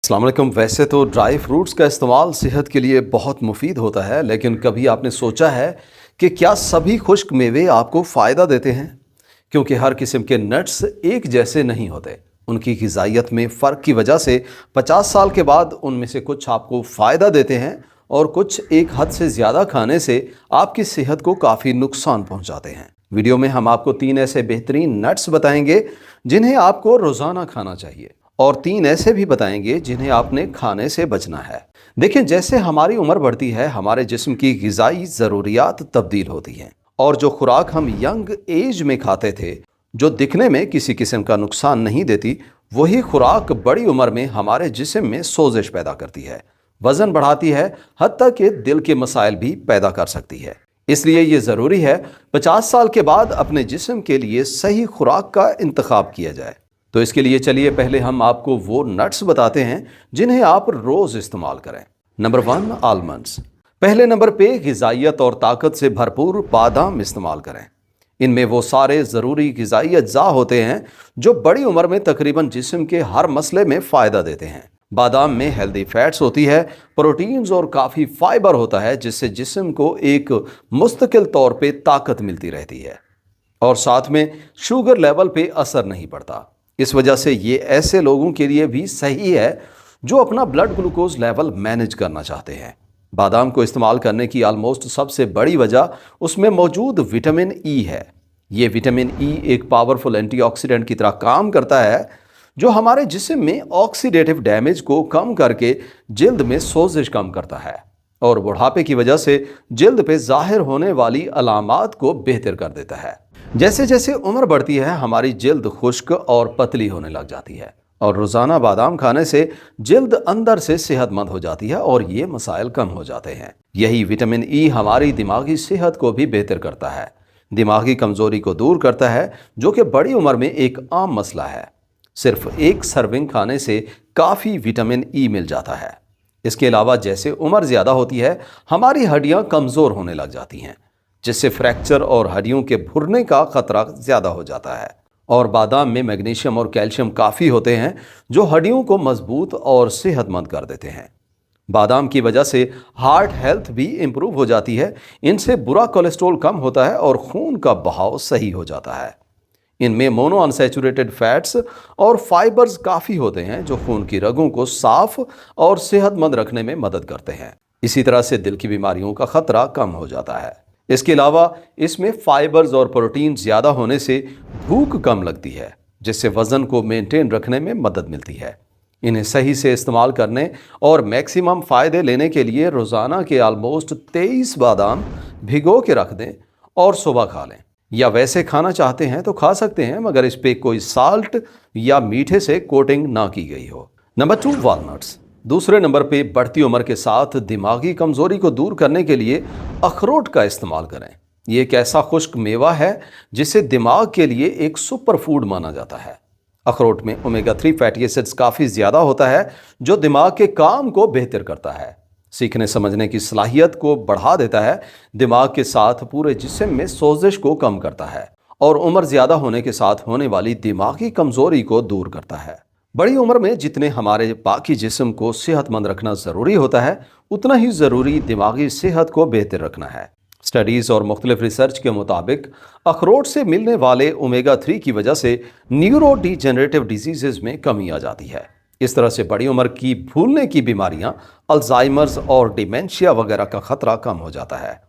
अस्सलाम वालेकुम। वैसे तो ड्राई फ्रूट्स का इस्तेमाल सेहत के लिए बहुत मुफीद होता है, लेकिन कभी आपने सोचा है कि क्या सभी खुश्क मेवे आपको फ़ायदा देते हैं? क्योंकि हर किस्म के नट्स एक जैसे नहीं होते। उनकी ग़िज़ाइयत में फ़र्क की वजह से 50 साल के बाद उनमें से कुछ आपको फ़ायदा देते हैं और कुछ एक हद से ज़्यादा खाने से आपकी सेहत को काफ़ी नुकसान पहुँचाते हैं। वीडियो में हम आपको 3 ऐसे बेहतरीन नट्स बताएंगे जिन्हें आपको रोज़ाना खाना चाहिए, और 3 ऐसे भी बताएंगे जिन्हें आपने खाने से बचना है। देखें, जैसे हमारी उम्र बढ़ती है हमारे जिस्म की ग़िज़ाई ज़रूरियात तब्दील होती हैं, और जो खुराक हम यंग एज में खाते थे जो दिखने में किसी किस्म का नुकसान नहीं देती, वही खुराक बड़ी उम्र में हमारे जिस्म में सोजिश पैदा करती है, वज़न बढ़ाती है, हत्ता कि दिल के मसाइल भी पैदा कर सकती है। इसलिए ये ज़रूरी है 50 साल के बाद अपने जिस्म के लिए सही खुराक का इंतखाब किया जाए। तो इसके लिए चलिए पहले हम आपको वो नट्स बताते हैं जिन्हें आप रोज़ इस्तेमाल करें। Number 1, almonds. पहले नंबर पे ग़िज़ाइयत और ताकत से भरपूर बादाम इस्तेमाल करें। इनमें वो सारे ज़रूरी ग़िज़ाई अज्जा होते हैं जो बड़ी उम्र में तकरीबन जिस्म के हर मसले में फ़ायदा देते हैं। बादाम में हेल्दी फैट्स होती है, प्रोटीन्स और काफ़ी फाइबर होता है, जिससे जिस्म को एक मुस्तकिल तौर पे ताकत मिलती रहती है और साथ में शुगर लेवल पे असर नहीं पड़ता। इस वजह से ये ऐसे लोगों के लिए भी सही है जो अपना ब्लड ग्लूकोज लेवल मैनेज करना चाहते हैं। बादाम को इस्तेमाल करने की ऑलमोस्ट सबसे बड़ी वजह उसमें मौजूद विटामिन ई है। ये विटामिन ई एक पावरफुल एंटीऑक्सीडेंट की तरह काम करता है जो हमारे जिस्म में ऑक्सीडेटिव डैमेज को कम करके जिल्द में सोजिश कम करता है और बुढ़ापे की वजह से जिल्द पे जाहिर होने वाली अलामात को बेहतर कर देता है। जैसे जैसे उम्र बढ़ती है हमारी जिल्द खुश्क और पतली होने लग जाती है, और रोज़ाना बादाम खाने से जिल्द अंदर से सेहतमंद हो जाती है और ये मसाइल कम हो जाते हैं। यही विटामिन ई हमारी दिमागी सेहत को भी बेहतर करता है, दिमागी कमज़ोरी को दूर करता है, जो कि बड़ी उम्र में एक आम मसला है। सिर्फ एक सर्विंग खाने से काफ़ी विटामिन ई मिल जाता है। इसके अलावा जैसे उम्र ज़्यादा होती है हमारी हड्डियाँ कमज़ोर होने लग जाती हैं, जिससे फ्रैक्चर और हड्डियों के भुरने का खतरा ज़्यादा हो जाता है। और बादाम में मैग्नीशियम और कैल्शियम काफ़ी होते हैं जो हड्डियों को मजबूत और सेहतमंद कर देते हैं। बादाम की वजह से हार्ट हेल्थ भी इम्प्रूव हो जाती है। इनसे बुरा कोलेस्ट्रॉल कम होता है और खून का बहाव सही हो जाता है। इनमें मोनो अनसैचुरेटेड फैट्स और फाइबर्स काफ़ी होते हैं जो खून की रगों को साफ और सेहतमंद रखने में मदद करते हैं। इसी तरह से दिल की बीमारियों का खतरा कम हो जाता है। इसके अलावा इसमें फाइबर्स और प्रोटीन ज़्यादा होने से भूख कम लगती है, जिससे वज़न को मेंटेन रखने में मदद मिलती है। इन्हें सही से इस्तेमाल करने और मैक्सिमम फ़ायदे लेने के लिए रोज़ाना के ऑलमोस्ट 23 बादाम भिगो के रख दें और सुबह खा लें, या वैसे खाना चाहते हैं तो खा सकते हैं मगर इस पर कोई साल्ट या मीठे से कोटिंग ना की गई हो। Number 2, walnuts. दूसरे नंबर पे बढ़ती उम्र के साथ दिमागी कमज़ोरी को दूर करने के लिए अखरोट का इस्तेमाल करें। ये एक ऐसा खुश्क मेवा है जिसे दिमाग के लिए एक सुपर फूड माना जाता है। अखरोट में ओमेगा 3 फैटी एसिड्स काफ़ी ज़्यादा होता है जो दिमाग के काम को बेहतर करता है, सीखने समझने की सलाहियत को बढ़ा देता है, दिमाग के साथ पूरे जिस्म में सोजिश को कम करता है और उम्र ज़्यादा होने के साथ होने वाली दिमागी कमज़ोरी को दूर करता है। बड़ी उम्र में जितने हमारे बाकी जिस्म को सेहतमंद रखना ज़रूरी होता है उतना ही ज़रूरी दिमागी सेहत को बेहतर रखना है। स्टडीज़ और मुख्तलिफ रिसर्च के मुताबिक अखरोट से मिलने वाले ओमेगा 3 की वजह से न्यूरो डिजेनरेटिव डिजीज़ में कमी आ जाती है। इस तरह से बड़ी उम्र की भूलने की बीमारियां, अल्जाइमर्स और डिमेंशिया वगैरह का खतरा कम हो जाता है।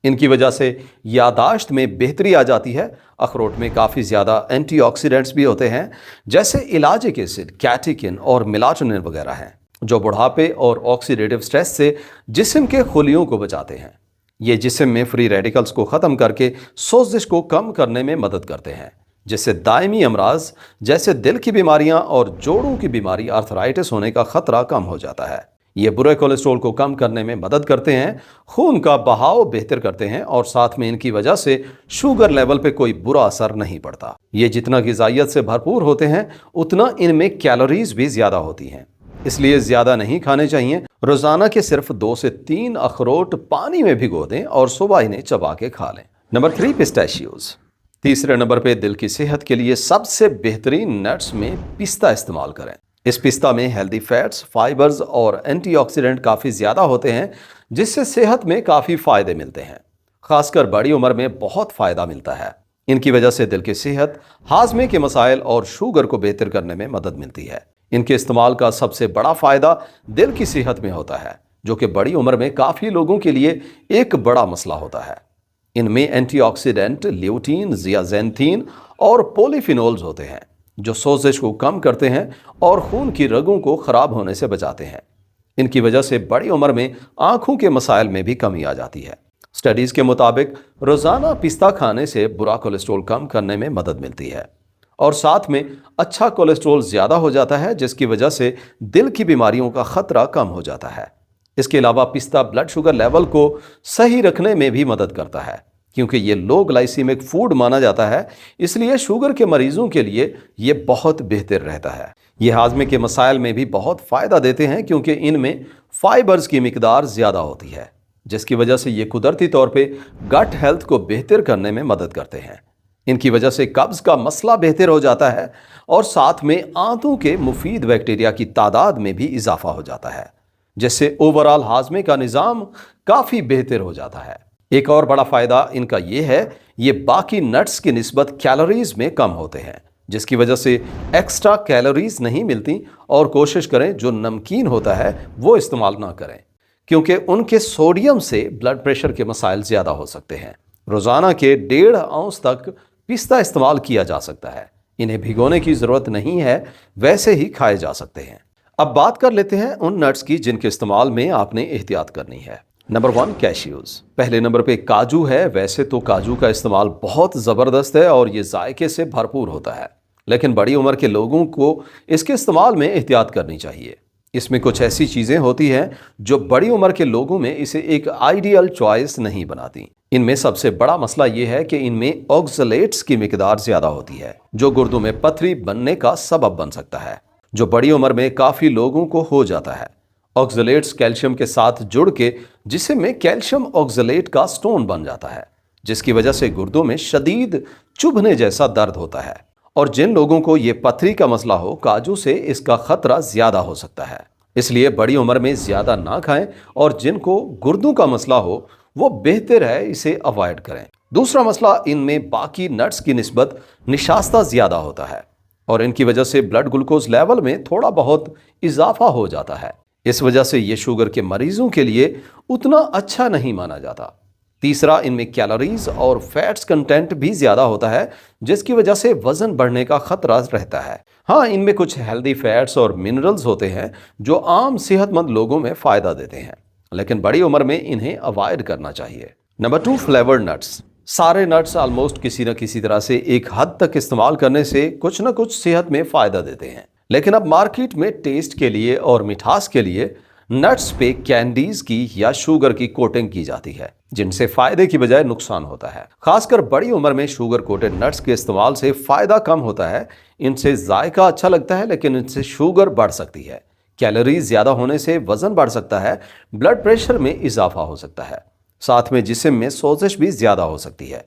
इनकी वजह से यादाश्त में बेहतरी आ जाती है। अखरोट में काफ़ी ज़्यादा एंटीऑक्सीडेंट्स भी होते हैं जैसे इलाजिक एसिड, कैटेकिन और मेलाटोनिन वगैरह हैं, जो बुढ़ापे और ऑक्सीडेटिव स्ट्रेस से जिस्म के खुलियों को बचाते हैं। ये जिस्म में फ्री रेडिकल्स को ख़त्म करके सोजिश को कम करने में मदद करते हैं, जिससे दायमी अमराज जैसे दिल की बीमारियां और जोड़ों की बीमारी आर्थराइटिस होने का खतरा कम हो जाता है। ये बुरे कोलेस्ट्रॉल को कम करने में मदद करते हैं, खून का बहाव बेहतर करते हैं और साथ में इनकी वजह से शुगर लेवल पे कोई बुरा असर नहीं पड़ता। ये जितना ग़िज़ाइयत से भरपूर होते हैं उतना इनमें कैलोरीज भी ज़्यादा होती हैं, इसलिए ज़्यादा नहीं खाने चाहिए। रोज़ाना के सिर्फ 2 से 3 अखरोट पानी में भिगो दें और सुबह इन्हें चबा के खा लें। नंबर 3, पिस्ताशियोज़। तीसरे नंबर पे दिल की सेहत के लिए सबसे बेहतरीन नट्स में पिस्ता इस्तेमाल करें। इस पिस्ता में हेल्दी फैट्स, फाइबर्स और एंटीऑक्सीडेंट काफ़ी ज़्यादा होते हैं, जिससे सेहत में काफ़ी फ़ायदे मिलते हैं। खासकर बड़ी उम्र में बहुत फ़ायदा मिलता है। इनकी वजह से दिल की सेहत, हाजमे के मसाइल और शुगर को बेहतर करने में मदद मिलती है। इनके इस्तेमाल का सबसे बड़ा फ़ायदा दिल की सेहत में होता है, जो कि बड़ी उम्र में काफ़ी लोगों के लिए एक बड़ा मसला होता है। इनमें एंटीऑक्सीडेंट, ल्यूटीन, जियाजेंथीन और पॉलीफिनोल्स होते हैं, जो सोजिश को कम करते हैं और खून की रगों को खराब होने से बचाते हैं। इनकी वजह से बड़ी उम्र में आंखों के मसाइल में भी कमी आ जाती है। स्टडीज के मुताबिक रोजाना पिस्ता खाने से बुरा कोलेस्ट्रॉल कम करने में मदद मिलती है और साथ में अच्छा कोलेस्ट्रॉल ज्यादा हो जाता है, जिसकी वजह से दिल की बीमारियों का खतरा कम हो जाता है। इसके अलावा पिस्ता ब्लड शुगर लेवल को सही रखने में भी मदद करता है, क्योंकि ये लो ग्लाइसीमिक फूड माना जाता है, इसलिए शुगर के मरीजों के लिए ये बहुत बेहतर रहता है। ये हाजमे के मसाइल में भी बहुत फ़ायदा देते हैं, क्योंकि इनमें फाइबर्स की मिकदार ज़्यादा होती है, जिसकी वजह से ये कुदरती तौर पे गट हेल्थ को बेहतर करने में मदद करते हैं। इनकी वजह से कब्ज का मसला बेहतर हो जाता है और साथ में आंतों के मुफीद बैक्टीरिया की तादाद में भी इजाफा हो जाता है, जिससे ओवरऑल हाजमे का निज़ाम काफ़ी बेहतर हो जाता है। एक और बड़ा फ़ायदा इनका ये है, ये बाकी नट्स की निस्बत कैलोरीज में कम होते हैं, जिसकी वजह से एक्स्ट्रा कैलोरीज नहीं मिलती। और कोशिश करें जो नमकीन होता है वो इस्तेमाल ना करें, क्योंकि उनके सोडियम से ब्लड प्रेशर के मसाइल ज़्यादा हो सकते हैं। रोज़ाना के 1.5 औंस तक पिस्ता इस्तेमाल किया जा सकता है। इन्हें भिगोने की ज़रूरत नहीं है, वैसे ही खाए जा सकते हैं। अब बात कर लेते हैं उन नट्स की जिनके इस्तेमाल में आपने एहतियात करनी है। नंबर 1, कैशियूज। पहले नंबर पे काजू है। वैसे तो काजू का इस्तेमाल बहुत ज़बरदस्त है और ये जायके से भरपूर होता है, लेकिन बड़ी उम्र के लोगों को इसके इस्तेमाल में एहतियात करनी चाहिए। इसमें कुछ ऐसी चीज़ें होती हैं जो बड़ी उम्र के लोगों में इसे एक आइडियल चॉइस नहीं बनाती। इनमें सबसे बड़ा मसला ये है कि इनमें ऑक्सलेट्स की मिकदार ज़्यादा होती है, जो गुर्दों में पथरी बनने का सबब बन सकता है, जो बड़ी उम्र में काफ़ी लोगों को हो जाता है। ऑक्सलेट्स कैल्शियम के साथ जुड़ के जिसम में कैल्शियम ऑक्सलेट का स्टोन बन जाता है, जिसकी वजह से गुर्दों में शदीद चुभने जैसा दर्द होता है। और जिन लोगों को ये पथरी का मसला हो, काजू से इसका खतरा ज्यादा हो सकता है, इसलिए बड़ी उम्र में ज्यादा ना खाएं। और जिनको गुर्दों का मसला हो वो बेहतर है इसे अवॉइड करें। दूसरा मसला, इनमें बाकी नट्स की निस्बत निशास्ता ज्यादा होता है और इनकी वजह से ब्लड ग्लूकोज लेवल में थोड़ा बहुत इजाफा हो जाता है। इस वजह से ये शुगर के मरीजों के लिए उतना अच्छा नहीं माना जाता। तीसरा, इनमें कैलोरीज और फैट्स कंटेंट भी ज्यादा होता है, जिसकी वजह से वजन बढ़ने का खतरा रहता है। हाँ, इनमें कुछ हेल्दी फैट्स और मिनरल्स होते हैं जो आम सेहतमंद लोगों में फायदा देते हैं, लेकिन बड़ी उम्र में इन्हें अवॉइड करना चाहिए। Number 2, flavoured nuts. सारे नट्स ऑलमोस्ट किसी न किसी तरह से एक हद तक इस्तेमाल करने से कुछ न कुछ सेहत में फायदा देते हैं, लेकिन अब मार्केट में टेस्ट के लिए और मिठास के लिए नट्स पे कैंडीज की या शुगर की कोटिंग की जाती है, जिनसे फायदे की बजाय नुकसान होता है। खासकर बड़ी उम्र में शुगर कोटेड नट्स के इस्तेमाल से फायदा कम होता है। इनसे जायका अच्छा लगता है, लेकिन इनसे शुगर बढ़ सकती है। कैलोरीज ज्यादा होने से वजन बढ़ सकता है, ब्लड प्रेशर में इजाफा हो सकता है, साथ में जिस्म में सोजिश भी ज्यादा हो सकती है।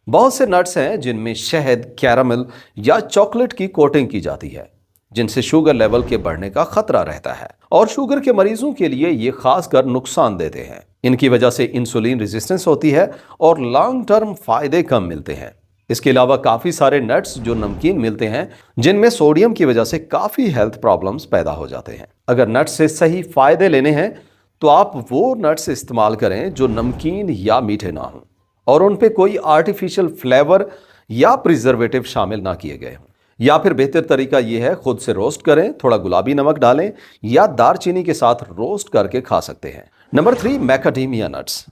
बहुत से नट्स हैं जिनमें शहद, कैरामल या चॉकलेट की कोटिंग की जाती है, जिनसे शुगर लेवल के बढ़ने का खतरा रहता है और शुगर के मरीजों के लिए ये खासकर नुकसान देते हैं। इनकी वजह से इंसुलिन रेजिस्टेंस होती है और लॉन्ग टर्म फायदे कम मिलते हैं। इसके अलावा काफ़ी सारे नट्स जो नमकीन मिलते हैं, जिनमें सोडियम की वजह से काफ़ी हेल्थ प्रॉब्लम्स पैदा हो जाते हैं। अगर नट्स से सही फायदे लेने हैं तो आप वो नट्स इस्तेमाल करें जो नमकीन या मीठे ना हों और उन पे कोई आर्टिफिशियल फ्लेवर या प्रिजर्वेटिव शामिल ना किए गए हों। या फिर बेहतर तरीका यह है, खुद से रोस्ट करें, थोड़ा गुलाबी नमक डालें या दालचीनी के साथ रोस्ट करके खा सकते हैं। Number 3, macadamia nuts.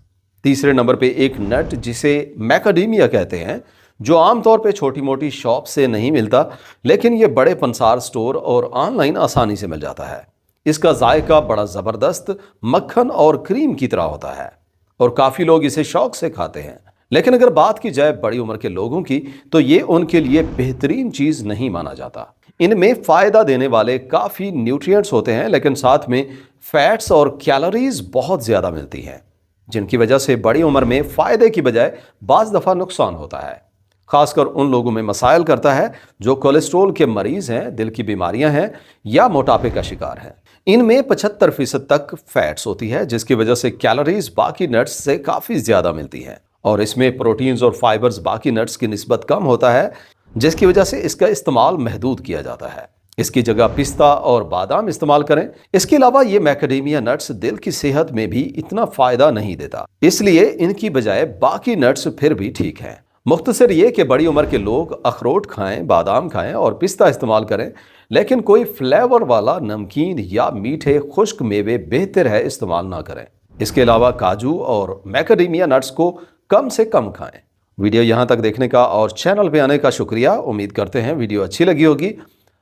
तीसरे नंबर पे एक नट जिसे मैकाडेमिया कहते हैं, जो आमतौर पे छोटी मोटी शॉप से नहीं मिलता, लेकिन ये बड़े पंसार स्टोर और ऑनलाइन आसानी से मिल जाता है। इसका जायका बड़ा ज़बरदस्त मक्खन और क्रीम की तरह होता है और काफ़ी लोग इसे शौक से खाते हैं। लेकिन अगर बात की जाए बड़ी उम्र के लोगों की, तो ये उनके लिए बेहतरीन चीज़ नहीं माना जाता। इनमें फ़ायदा देने वाले काफ़ी न्यूट्रिएंट्स होते हैं, लेकिन साथ में फैट्स और कैलोरीज बहुत ज़्यादा मिलती हैं, जिनकी वजह से बड़ी उम्र में फ़ायदे की बजाय बाज़ दफ़ा नुकसान होता है। खासकर उन लोगों में मसाइल करता है जो कोलेस्ट्रॉल के मरीज हैं, दिल की बीमारियां हैं या मोटापे का शिकार हैं। इनमें 75% तक फैट्स होती है, जिसकी वजह से कैलोरीज बाकी नट्स से काफ़ी ज़्यादा मिलती हैं। और इसमें प्रोटीन्स और फाइबर्स बाकी नट्स की निस्बत कम होता है, जिसकी वजह से इसका इस्तेमाल महदूद किया जाता है। इसकी जगह पिस्ता और बादाम इस्तेमाल करें। इसके अलावा ये मैकेडेमिया नट्स दिल की सेहत में भी इतना फायदा नहीं देता, इसलिए इनकी बजाय बाकी नट्स फिर भी ठीक हैं। मुख्तसर ये कि बड़ी उम्र के लोग अखरोट खाएं, बादाम खाएं और पिस्ता इस्तेमाल करें, लेकिन कोई फ्लेवर वाला नमकीन या मीठे खुश्क मेवे बेहतर है इस्तेमाल ना करें। इसके अलावा काजू और मैकेडेमिया नट्स को कम से कम खाएं। वीडियो यहाँ तक देखने का और चैनल पे आने का शुक्रिया। उम्मीद करते हैं वीडियो अच्छी लगी होगी।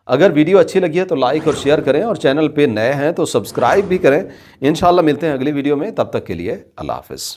अगर वीडियो अच्छी लगी है तो लाइक और शेयर करें, और चैनल पे नए हैं तो सब्सक्राइब भी करें। इंशाल्लाह मिलते हैं अगली वीडियो में, तब तक के लिए अल्लाह हाफिज़।